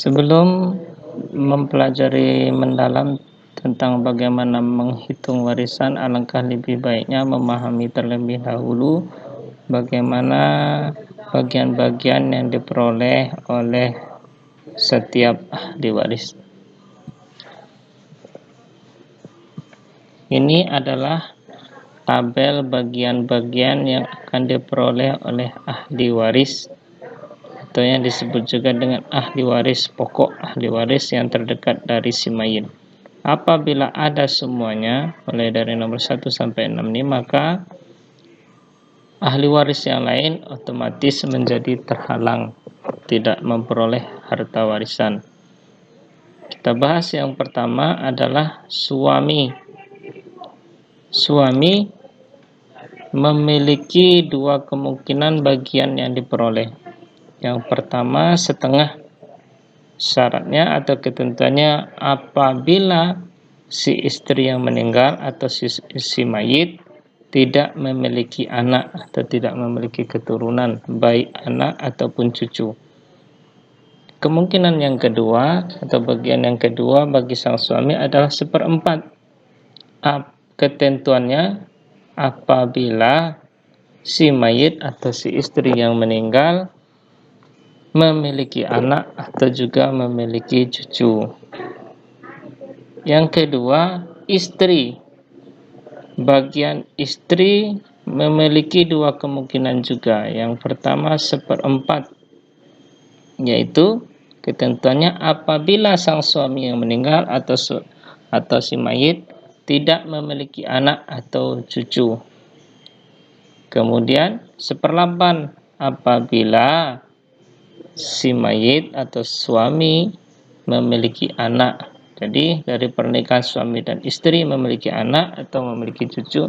Sebelum mempelajari mendalam tentang bagaimana menghitung warisan, alangkah lebih baiknya memahami terlebih dahulu bagaimana bagian-bagian yang diperoleh oleh setiap ahli waris. Ini adalah tabel bagian-bagian yang akan diperoleh oleh ahli waris, atau yang disebut juga dengan ahli waris pokok, ahli waris yang terdekat dari si mayit. Apabila ada semuanya, mulai dari nomor 1 sampai 6 ini, maka ahli waris yang lain otomatis menjadi terhalang, tidak memperoleh harta warisan. Kita bahas yang pertama adalah suami. Suami memiliki dua kemungkinan bagian yang diperoleh. Yang pertama, setengah. Syaratnya atau ketentuannya apabila si istri yang meninggal atau si mayit tidak memiliki anak atau tidak memiliki keturunan, baik anak ataupun cucu. Kemungkinan yang kedua atau bagian yang kedua bagi sang suami adalah 1/4. Ketentuannya apabila si mayit atau si istri yang meninggal memiliki anak atau juga memiliki cucu. Yang kedua, istri. Bagian istri memiliki dua kemungkinan juga. Yang pertama 1/4, yaitu ketentuannya apabila sang suami yang meninggal atau si mayit tidak memiliki anak atau cucu. Kemudian 1/8 apabila si mayit atau suami memiliki anak. Jadi dari pernikahan suami dan istri memiliki anak atau memiliki cucu,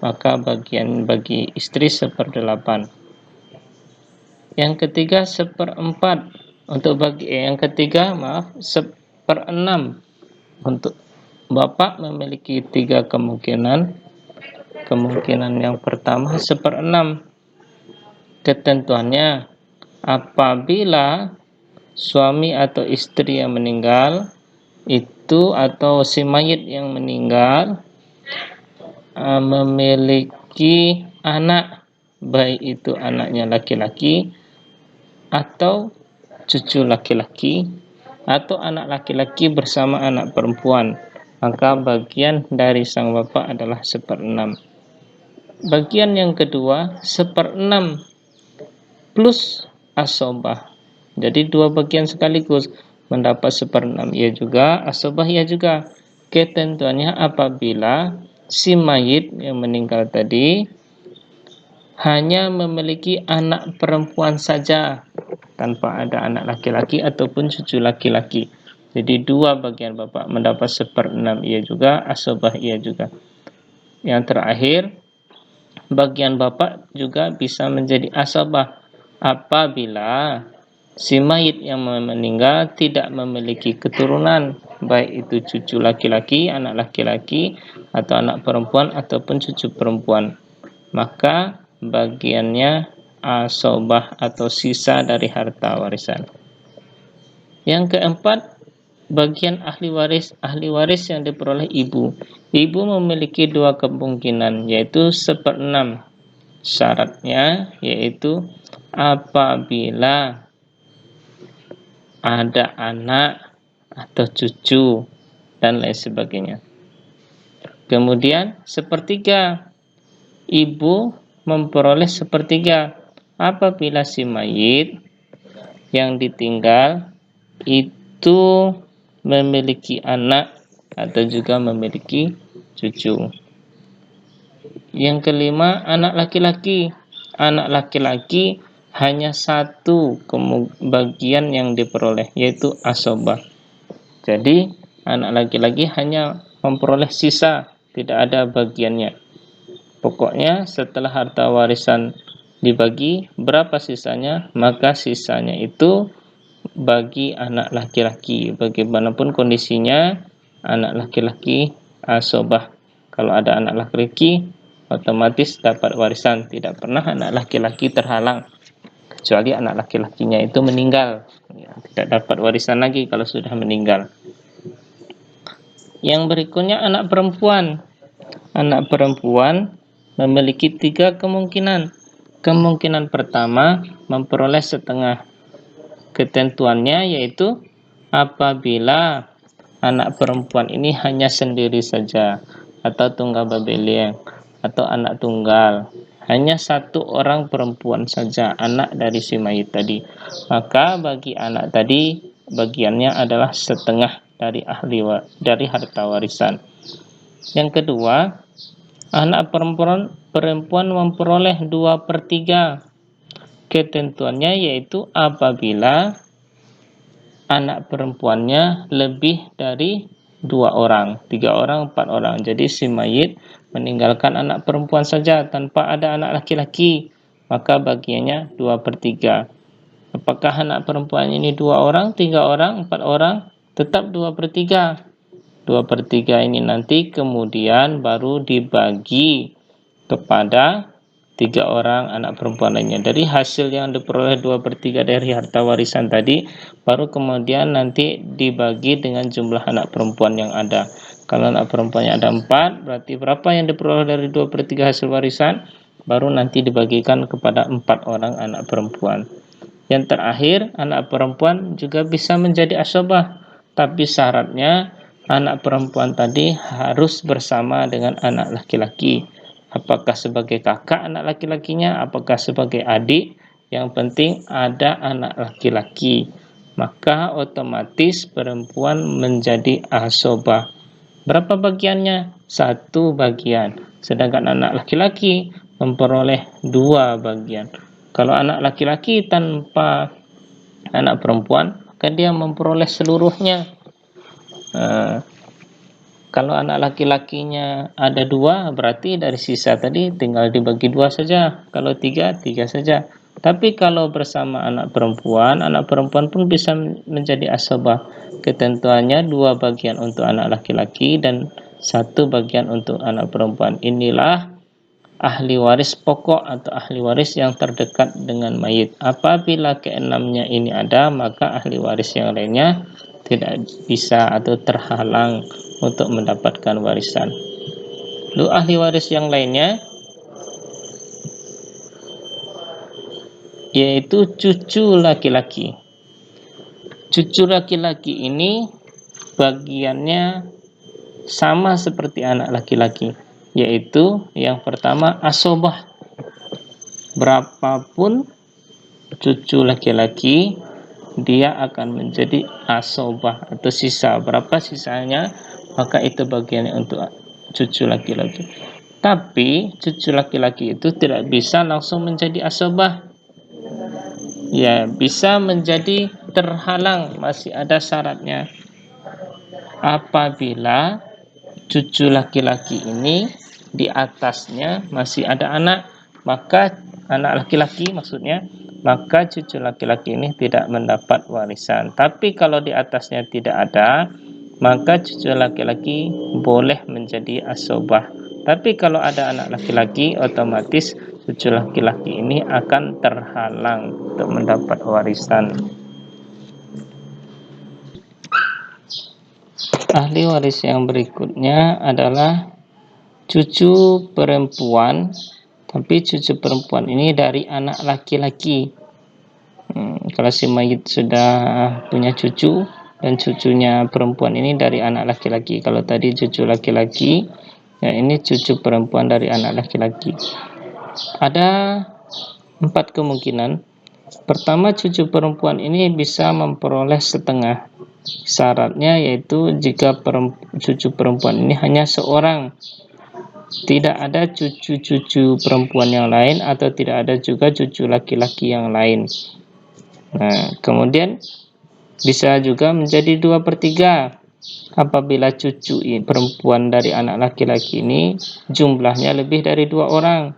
maka bagian bagi istri 1/8. Yang ketiga 1/4 untuk yang ketiga 1/6 untuk bapak memiliki 3 kemungkinan. Kemungkinan yang pertama 1/6. Ketentuannya apabila suami atau istri yang meninggal itu atau si mayit yang meninggal memiliki anak, baik itu anaknya laki-laki atau cucu laki-laki atau anak laki-laki bersama anak perempuan, maka bagian dari sang bapak adalah 1/6. Bagian yang kedua 1/6 plus asobah. Jadi dua bagian sekaligus, mendapat 1/6 ia juga, asobah ia juga. Ketentuannya apabila si mayit yang meninggal tadi hanya memiliki anak perempuan saja, tanpa ada anak laki-laki ataupun cucu laki-laki. Jadi dua bagian bapak, mendapat 1/6 ia juga, asobah ia juga. Yang terakhir, bagian bapak juga bisa menjadi asobah apabila si mayit yang meninggal tidak memiliki keturunan, baik itu cucu laki-laki, anak laki-laki, atau anak perempuan ataupun cucu perempuan, maka bagiannya asobah atau sisa dari harta warisan. Yang keempat, bagian ahli waris. Ahli waris yang diperoleh ibu. Ibu memiliki dua kemungkinan, yaitu 1/6. Syaratnya yaitu apabila ada anak atau cucu dan lain sebagainya. Kemudian 1/3, ibu memperoleh 1/3 apabila si mayit yang ditinggal itu memiliki anak atau juga memiliki cucu. Yang kelima, anak laki-laki. Anak laki-laki hanya satu bagian yang diperoleh, yaitu asobah. Jadi anak laki-laki hanya memperoleh sisa, tidak ada bagiannya. Pokoknya setelah harta warisan dibagi, berapa sisanya, maka sisanya itu bagi anak laki-laki. Bagaimanapun kondisinya, anak laki-laki asobah. Kalau ada anak laki-laki, otomatis dapat warisan. Tidak pernah anak laki-laki terhalang, kecuali anak laki-lakinya itu meninggal, ya, tidak dapat warisan lagi kalau sudah meninggal. Yang berikutnya anak perempuan. Anak perempuan memiliki 3 kemungkinan. Kemungkinan pertama memperoleh setengah. Ketentuannya yaitu apabila anak perempuan ini hanya sendiri saja, atau tunggal babeliang, atau anak tunggal, hanya satu orang perempuan saja anak dari si mayit tadi, maka bagi anak tadi bagiannya adalah setengah dari dari harta warisan. Yang kedua, anak perempuan memperoleh 2/3. Ketentuannya yaitu apabila anak perempuannya lebih dari 2 orang, 3 orang, 4 orang. Jadi si mayit meninggalkan anak perempuan saja tanpa ada anak laki-laki, maka bagiannya 2/3. Apakah anak perempuan ini 2 orang, 3 orang, 4 orang? Tetap 2/3. 2/3 ini nanti kemudian baru dibagi kepada 3 orang anak perempuan lainnya. Dari hasil yang diperoleh 2/3 dari harta warisan tadi, baru kemudian nanti dibagi dengan jumlah anak perempuan yang ada. Kalau anak perempuannya ada 4, berarti berapa yang diperoleh dari 2/3 hasil warisan? Baru nanti dibagikan kepada 4 orang anak perempuan. Yang terakhir, anak perempuan juga bisa menjadi asobah, tapi syaratnya anak perempuan tadi harus bersama dengan anak laki-laki. Apakah sebagai kakak anak laki-lakinya, apakah sebagai adik, yang penting ada anak laki-laki. Maka otomatis perempuan menjadi asobah. Berapa bagiannya? 1 bagian. Sedangkan anak laki-laki memperoleh 2 bagian. Kalau anak laki-laki tanpa anak perempuan, maka dia memperoleh seluruhnya. Kalau anak laki-lakinya ada 2, berarti dari sisa tadi tinggal dibagi 2 saja. Kalau 3, 3 saja. Tapi kalau bersama anak perempuan pun bisa menjadi asabah. Ketentuannya 2 bagian untuk anak laki-laki dan 1 bagian untuk anak perempuan. Inilah ahli waris pokok atau ahli waris yang terdekat dengan mayit. Apabila keenamnya ini ada, maka ahli waris yang lainnya tidak bisa atau terhalang untuk mendapatkan warisan. Lalu ahli waris yang lainnya yaitu cucu laki-laki. Cucu laki-laki ini bagiannya sama seperti anak laki-laki, yaitu yang pertama asobah. Berapapun cucu laki-laki, dia akan menjadi asobah atau sisa. Berapa sisanya, maka itu bagiannya untuk cucu laki-laki. Tapi cucu laki-laki itu tidak bisa langsung menjadi asobah. Ya, bisa menjadi terhalang, masih ada syaratnya. Apabila cucu laki-laki ini di atasnya masih ada anak, maka anak laki-laki maksudnya, maka cucu laki-laki ini tidak mendapat warisan. Tapi kalau di atasnya tidak ada, maka cucu laki-laki boleh menjadi asobah. Tapi kalau ada anak laki-laki, otomatis cucu laki-laki ini akan terhalang untuk mendapat warisan. Ahli waris yang berikutnya adalah cucu perempuan, tapi cucu perempuan ini dari anak laki-laki. Kalau si mayit sudah punya cucu dan cucunya perempuan ini dari anak laki-laki. Kalau tadi cucu laki-laki, ya ini cucu perempuan dari anak laki-laki. Ada 4 kemungkinan. Pertama, cucu perempuan ini bisa memperoleh setengah. Syaratnya yaitu jika cucu perempuan ini hanya seorang, tidak ada cucu-cucu perempuan yang lain, atau tidak ada juga cucu laki-laki yang lain. Nah, kemudian bisa juga menjadi 2/3 apabila cucu perempuan dari anak laki-laki ini jumlahnya lebih dari 2 orang.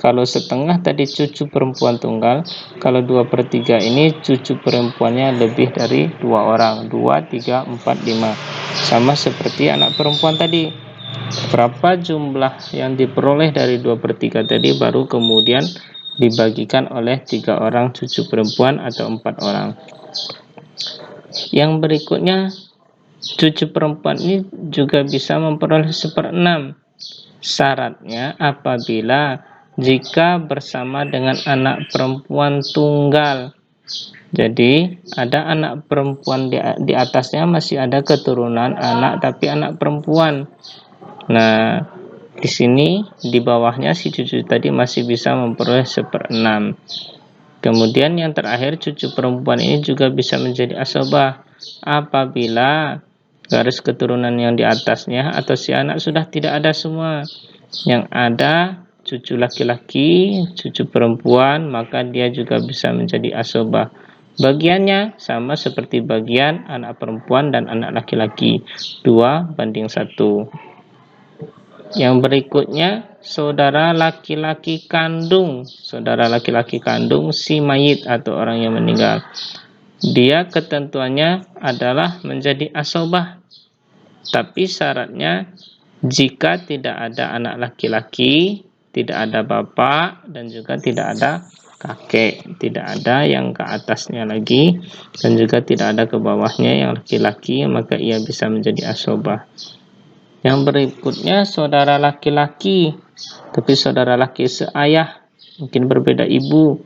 Kalau setengah tadi cucu perempuan tunggal, kalau 2/3 ini cucu perempuannya lebih dari 2 orang, 2, 3, 4, 5. Sama seperti anak perempuan tadi. Berapa jumlah yang diperoleh dari 2/3 tadi, baru kemudian dibagikan oleh 3 orang cucu perempuan atau 4 orang. Yang berikutnya, cucu perempuan ini juga bisa memperoleh 1/6. Syaratnya apabila jika bersama dengan anak perempuan tunggal. Jadi ada anak perempuan di atasnya, masih ada keturunan anak tapi anak perempuan. Nah, di sini di bawahnya si cucu tadi masih bisa memperoleh 1/6. Kemudian yang terakhir, cucu perempuan ini juga bisa menjadi asobah apabila garis keturunan yang di atasnya atau si anak sudah tidak ada semua. Yang ada cucu laki-laki, cucu perempuan, maka dia juga bisa menjadi asobah. Bagiannya sama seperti bagian anak perempuan dan anak laki-laki, 2:1. Yang berikutnya, saudara laki-laki kandung. Saudara laki-laki kandung si mayit atau orang yang meninggal. Dia ketentuannya adalah menjadi asobah. Tapi syaratnya jika tidak ada anak laki-laki, tidak ada bapak, dan juga tidak ada kakek, tidak ada yang ke atasnya lagi, dan juga tidak ada ke bawahnya yang laki-laki, maka ia bisa menjadi asobah. Yang berikutnya, saudara laki-laki, tapi saudara laki seayah, mungkin berbeda ibu.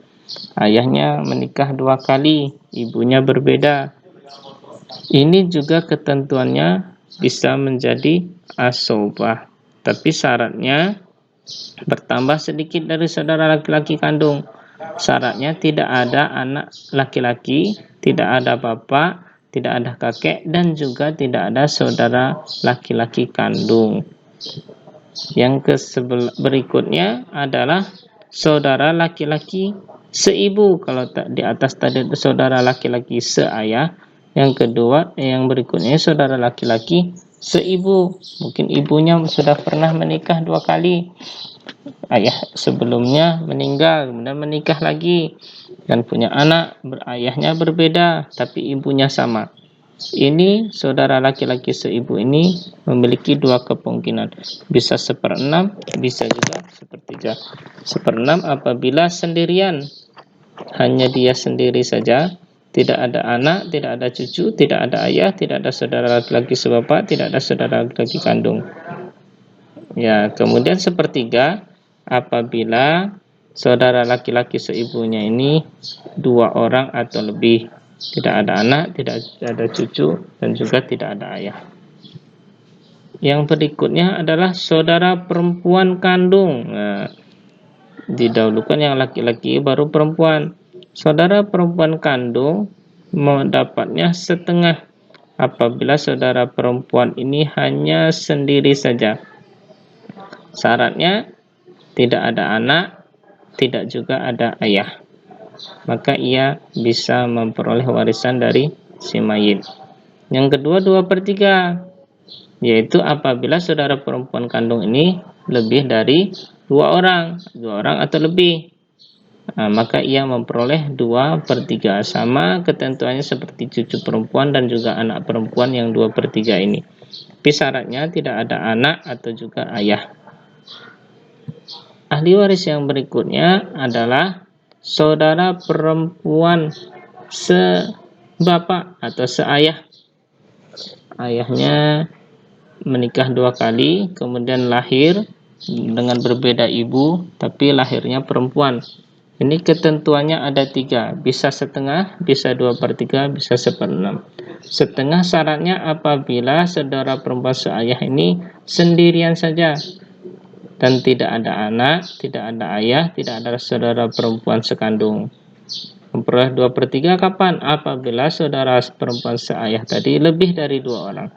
Ayahnya menikah 2 kali, ibunya berbeda. Ini juga ketentuannya bisa menjadi asobah. Tapi syaratnya bertambah sedikit dari saudara laki-laki kandung. Syaratnya tidak ada anak laki-laki, tidak ada bapak, tidak ada kakek, dan juga tidak ada saudara laki-laki kandung. Yang berikutnya adalah saudara laki-laki seibu. Kalau di atas tadi itu saudara laki-laki seayah. Yang kedua, yang berikutnya saudara laki-laki seibu. Mungkin ibunya sudah pernah menikah 2 kali. Ayah sebelumnya meninggal, kemudian menikah lagi dan punya anak, ayahnya berbeda tapi ibunya sama. Ini saudara laki-laki seibu ini memiliki 2 kemungkinan, bisa 1/6, bisa juga 1/3. 1/6 apabila sendirian, hanya dia sendiri saja, tidak ada anak, tidak ada cucu, tidak ada ayah, tidak ada saudara laki-laki sebapak, tidak ada saudara laki-laki kandung. Ya, kemudian 1/3 apabila saudara laki-laki seibunya ini 2 orang atau lebih, tidak ada anak, tidak ada cucu, dan juga tidak ada ayah. Yang berikutnya adalah saudara perempuan kandung. Nah, didahulukan yang laki-laki baru perempuan. Saudara perempuan kandung mendapatnya setengah apabila saudara perempuan ini hanya sendiri saja. Syaratnya tidak ada anak, tidak juga ada ayah. Maka ia bisa memperoleh warisan dari si mayit. Yang kedua, 2/3, yaitu apabila saudara perempuan kandung ini lebih dari 2 orang atau lebih. Nah, maka ia memperoleh 2/3, sama ketentuannya seperti cucu perempuan dan juga anak perempuan yang 2/3 ini. Tapi syaratnya tidak ada anak atau juga ayah. Ahli waris yang berikutnya adalah saudara perempuan sebapak atau seayah. Ayahnya menikah 2 kali, kemudian lahir dengan berbeda ibu, tapi lahirnya perempuan. Ini ketentuannya ada 3, bisa setengah, bisa 2/3, bisa 1/6. Setengah syaratnya apabila saudara perempuan seayah ini sendirian saja dan tidak ada anak, tidak ada ayah, tidak ada saudara perempuan sekandung. Memperoleh 2/3 kapan? Apabila saudara perempuan seayah tadi lebih dari 2 orang.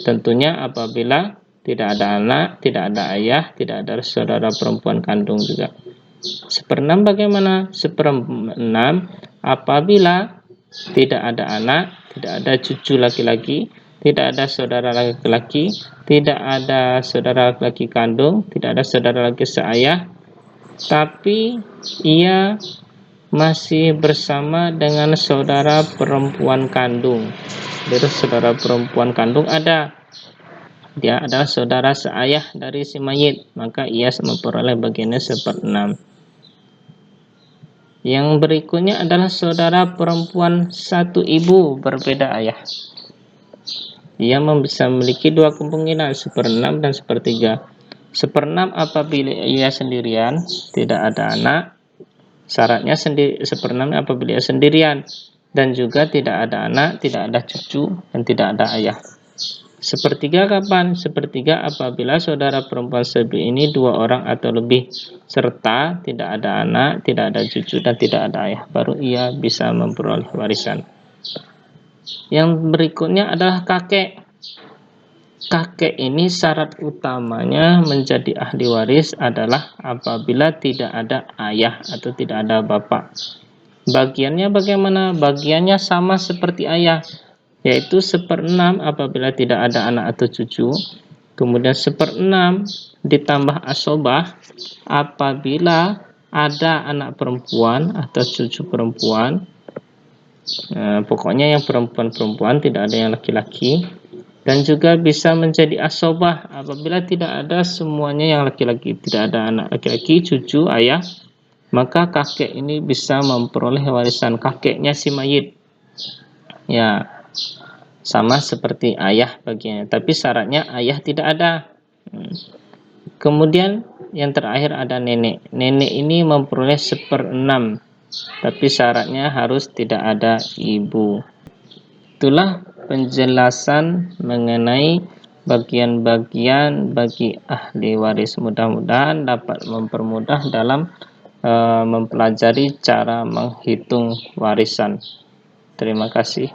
Tentunya apabila tidak ada anak, tidak ada ayah, tidak ada saudara perempuan kandung juga. 1/6 bagaimana? 1/6 apabila tidak ada anak, tidak ada cucu laki-laki, tidak ada saudara laki-laki, tidak ada saudara laki-laki kandung, tidak ada saudara laki seayah, tapi ia masih bersama dengan saudara perempuan kandung. Jadi saudara perempuan kandung ada, dia adalah saudara seayah dari si mayit, maka ia memperoleh bagiannya 1/6. Yang berikutnya adalah saudara perempuan satu ibu berbeda ayah. Ia bisa memiliki dua kemungkinan, 1/6 dan 1/3. 1/6 apabila ia sendirian, tidak ada anak. Syaratnya 1/6 apabila ia sendirian dan juga tidak ada anak, tidak ada cucu, dan tidak ada ayah. 1/3 kapan? 1/3 apabila saudara perempuan seibu ini 2 orang atau lebih, serta tidak ada anak, tidak ada cucu, dan tidak ada ayah, baru ia bisa memperoleh warisan. Yang berikutnya adalah kakek. Kakek ini syarat utamanya menjadi ahli waris adalah apabila tidak ada ayah atau tidak ada bapak. Bagiannya bagaimana? Bagiannya sama seperti ayah, yaitu 1/6 apabila tidak ada anak atau cucu, kemudian 1/6 ditambah asobah apabila ada anak perempuan atau cucu perempuan. Pokoknya yang perempuan-perempuan, tidak ada yang laki-laki. Dan juga bisa menjadi asobah apabila tidak ada semuanya yang laki-laki, tidak ada anak laki-laki, cucu, ayah, maka kakek ini bisa memperoleh warisan kakeknya si mayit. Ya, sama seperti ayah bagiannya, tapi syaratnya ayah tidak ada. Kemudian yang terakhir ada nenek. Nenek ini memperoleh 1/6, tapi syaratnya harus tidak ada ibu. Itulah penjelasan mengenai bagian-bagian bagi ahli waris. Mudah-mudahan dapat mempermudah dalam mempelajari cara menghitung warisan. Terima kasih.